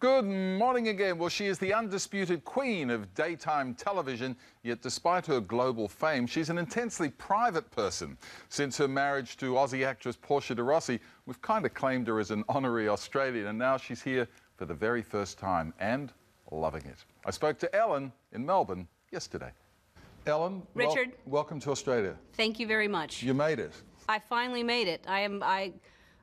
Good morning again. Well, she is the undisputed queen of daytime television, yet despite her global fame, she's an intensely private person. Since her marriage to Aussie actress Portia de Rossi, we've kind of claimed her as an honorary Australian, and now she's here for the very first time and loving it. I spoke to Ellen in Melbourne yesterday. Ellen, Richard, welcome to Australia. Thank you very much. You made it. I finally made it.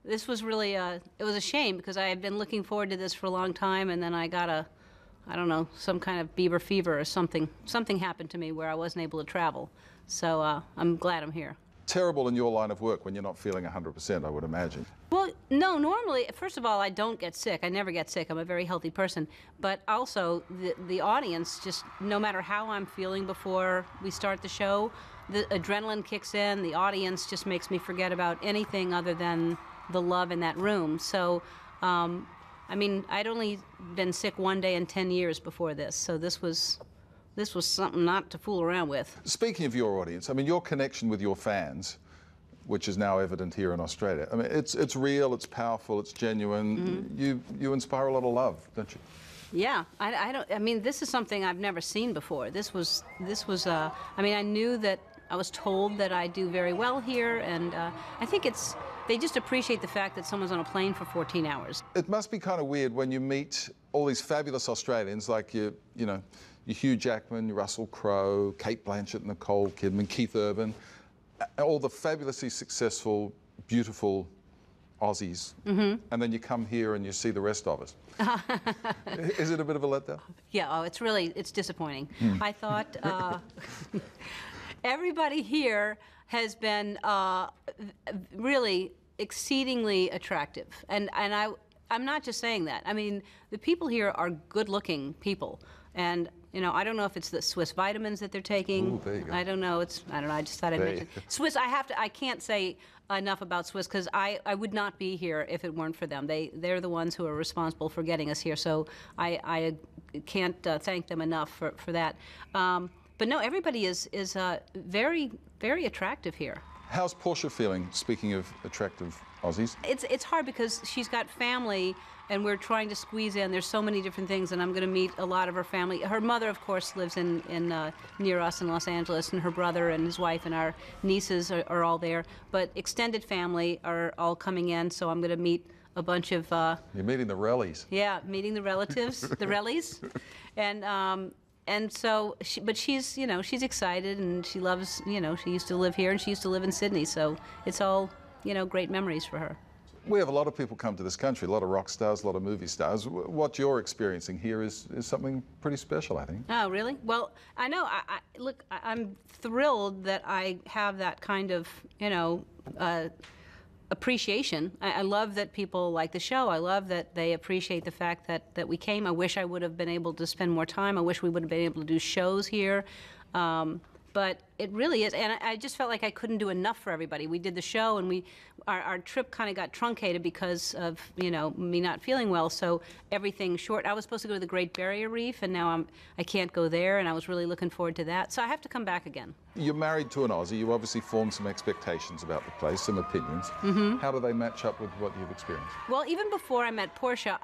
This was really, it was a shame because I had been looking forward to this for a long time, and then I got I don't know, some kind of Bieber fever or something. Something happened to me where I wasn't able to travel. So I'm glad I'm here. Terrible in your line of work when you're not feeling 100%, I would imagine. Well, no, normally, first of all, I don't get sick. I never get sick. I'm a very healthy person. But also, the audience, just no matter how I'm feeling before we start the show, the adrenaline kicks in. The audience just makes me forget about anything other than the love in that room. So, I mean, I'd only been sick one day in 10 years before this, so this was something not to fool around with. Speaking of your audience, I mean, your connection with your fans, which is now evident here in Australia, I mean, it's real, it's powerful, it's genuine. Mm-hmm. You inspire a lot of love, don't you? Yeah, I mean, this is something I've never seen before. This was, I mean, I knew that I was told that I do very well here, and I think they just appreciate the fact that someone's on a plane for 14 hours. It must be kind of weird when you meet all these fabulous Australians like you know, your Hugh Jackman, your Russell Crowe, Kate Blanchett, Nicole Kidman, Keith Urban, all the fabulously successful, beautiful Aussies, and then you come here and you see the rest of us. Is it a bit of a letdown? Yeah, oh, it's disappointing. I thought everybody here has been really exceedingly attractive, and I'm not just saying that. I mean, the people here are good-looking people, and you know, I don't know if it's the Swiss vitamins that they're taking. Ooh, there you go. I don't know. I don't know. I just thought I'd mention Swiss. I can't say enough about Swiss because I would not be here if it weren't for them. They're the ones who are responsible for getting us here. So I can't thank them enough for that. But no, everybody is very, very attractive here. How's Portia feeling, speaking of attractive Aussies? It's hard because she's got family, and we're trying to squeeze in. There's so many different things, and I'm going to meet a lot of her family. Her mother, of course, lives near us in Los Angeles, and her brother and his wife and our nieces are all there. But extended family are all coming in, so I'm going to meet a bunch of... You're meeting the Rellies. Yeah, meeting the relatives, the Rellies. And so, but she's, you know, she's excited, and she loves, you know, she used to live here and she used to live in Sydney, so it's all, you know, great memories for her. We have a lot of people come to this country, a lot of rock stars, a lot of movie stars. What you're experiencing here is something pretty special, I think. Oh, really? Well, I know. Look, I'm thrilled that I have that kind of, you know, appreciation. I love that people like the show. I love that they appreciate the fact that we came. I wish I would have been able to spend more time. I wish we would have been able to do shows here. But it really is, and I just felt like I couldn't do enough for everybody. We did the show, and our trip kind of got truncated because of, you know, me not feeling well, so everything short. I was supposed to go to the Great Barrier Reef, and now I can't go there, and I was really looking forward to that. So I have to come back again. You're married to an Aussie. You obviously formed some expectations about the place, some opinions. How do they match up with what you've experienced? Well, even before I met Portia,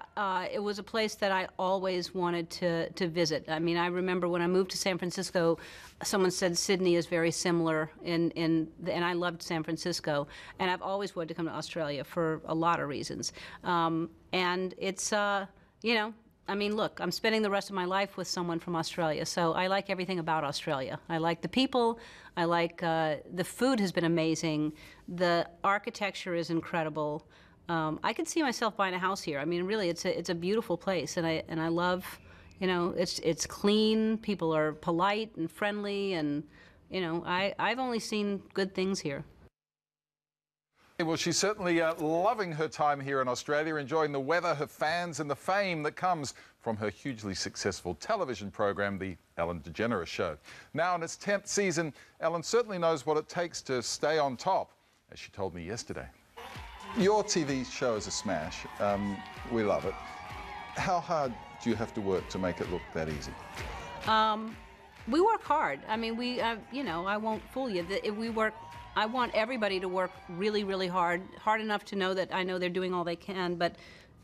it was a place that I always wanted to visit. I mean, I remember when I moved to San Francisco, someone said Sydney is very similar, and I loved San Francisco, and I've always wanted to come to Australia for a lot of reasons. And it's, you know, I mean, look, I'm spending the rest of my life with someone from Australia, so I like everything about Australia. I like the people, I like, the food has been amazing, the architecture is incredible. I could see myself buying a house here. I mean, really, it's a beautiful place, and I love, you know, it's clean, people are polite and friendly, and, you know, I've only seen good things here. Well, she's certainly loving her time here in Australia, enjoying the weather, her fans, and the fame that comes from her hugely successful television program, The Ellen DeGeneres Show. Now in its 10th season, Ellen certainly knows what it takes to stay on top, as she told me yesterday. Your TV show is a smash. We love it. How hard do you have to work to make it look that easy? We work hard. I mean, you know, I won't fool you. I want everybody to work really, really hard enough to know that I know they're doing all they can, but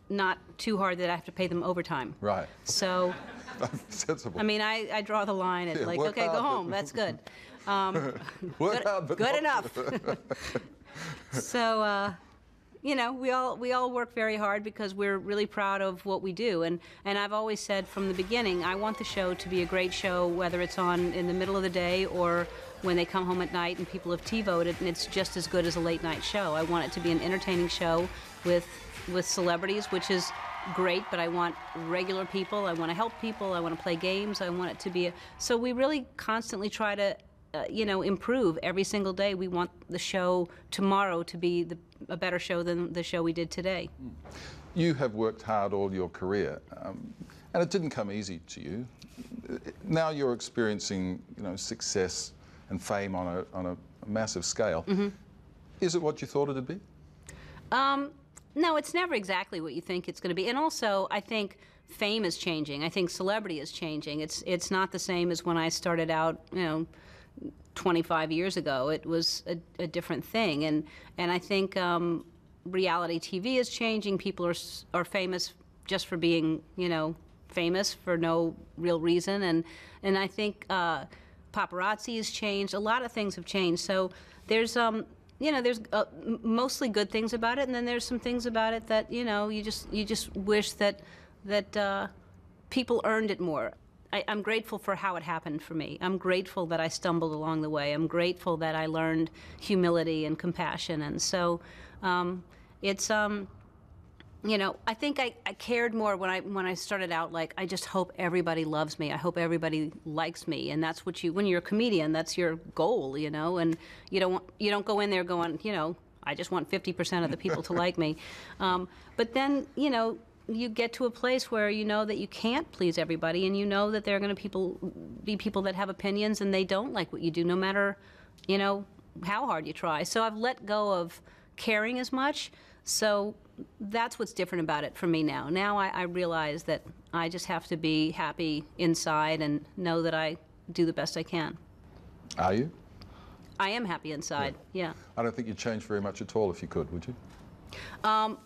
not too hard that I have to pay them overtime. Right. So, Sensible. I mean, I draw the line at like, okay, go home, that's good. Work hard, but good not enough. So, you know, we all work very hard because we're really proud of what we do. And I've always said from the beginning, I want the show to be a great show, whether it's on in the middle of the day or when they come home at night and people have T-voted, and it's just as good as a late night show. I want it to be an entertaining show with celebrities, which is great, but I want regular people. I want to help people. I want to play games. I want it to be so we really constantly try to you know, improve every single day. We want the show tomorrow to be a better show than the show we did today. You have worked hard all your career, and it didn't come easy to you. Now you're experiencing, you know, success and fame on a massive scale. Mm-hmm. Is it what you thought it'd be? No, it's never exactly what you think it's going to be. And also, I think fame is changing. I think celebrity is changing. It's not the same as when I started out, you know, 25 years ago. It was a different thing, and I think reality TV is changing. People are famous just for being, you know, famous for no real reason, and I think paparazzi has changed. A lot of things have changed. So there's you know, there's mostly good things about it, and then there's some things about it that, you know, you just wish that people earned it more. I'm grateful for how it happened for me. I'm grateful that I stumbled along the way. I'm grateful that I learned humility and compassion. And so it's, you know, I think I cared more when I started out, like, I just hope everybody loves me. I hope everybody likes me. And that's what when you're a comedian, that's your goal, you know, and you don't go in there going, you know, I just want 50% of the people to like me. But then, you know, you get to a place where you know that you can't please everybody, and you know that there are going to be people that have opinions and they don't like what you do, no matter, you know, how hard you try. So I've let go of caring as much. So that's what's different about it for me now. Now I realize that I just have to be happy inside and know that I do the best I can. Are you? I am happy inside, yeah. I don't think you'd change very much at all if you could, would you?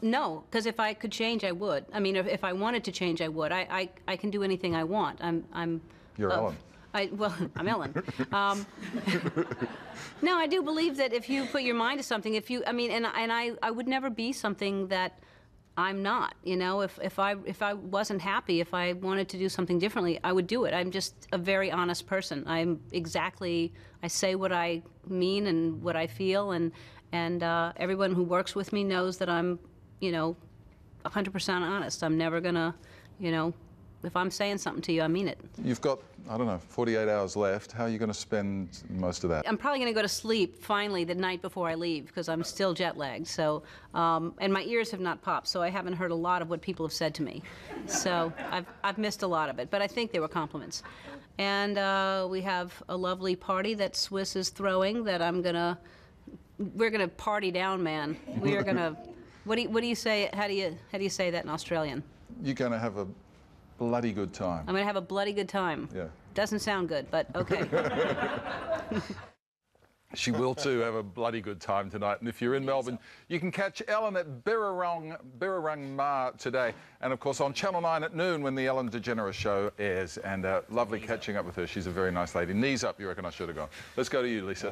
No, because if I could change, I would. I mean, if I wanted to change, I would. I can do anything I want. You're Ellen. Well, I'm Ellen. No, I do believe that if you put your mind to something, I mean, and I would never be something that I'm not. You know, if I wasn't happy, if I wanted to do something differently, I would do it. I'm just a very honest person. I say what I mean and what I feel, and everyone who works with me knows that I'm, you know, 100% honest. I'm never gonna, you know, if I'm saying something to you, I mean it. You've got, I don't know, 48 hours left. How are you going to spend most of that? I'm probably going to go to sleep finally the night before I leave because I'm still jet lagged. So, and my ears have not popped, so I haven't heard a lot of what people have said to me. So I've missed a lot of it, but I think they were compliments. And we have a lovely party that Swiss is throwing that we're gonna party down, man. We are gonna. What do you say? How do you say that in Australian? You're gonna have a bloody good time. I'm gonna have a bloody good time. Yeah. Doesn't sound good, but okay. She will too have a bloody good time tonight. And if you're in Melbourne, you can catch Ellen at Birrarung Ma today. And of course on Channel 9 at noon when the Ellen DeGeneres show airs. And lovely catching up with her. She's a very nice lady. Knees up, you reckon I should have gone. Let's go to you, Lisa.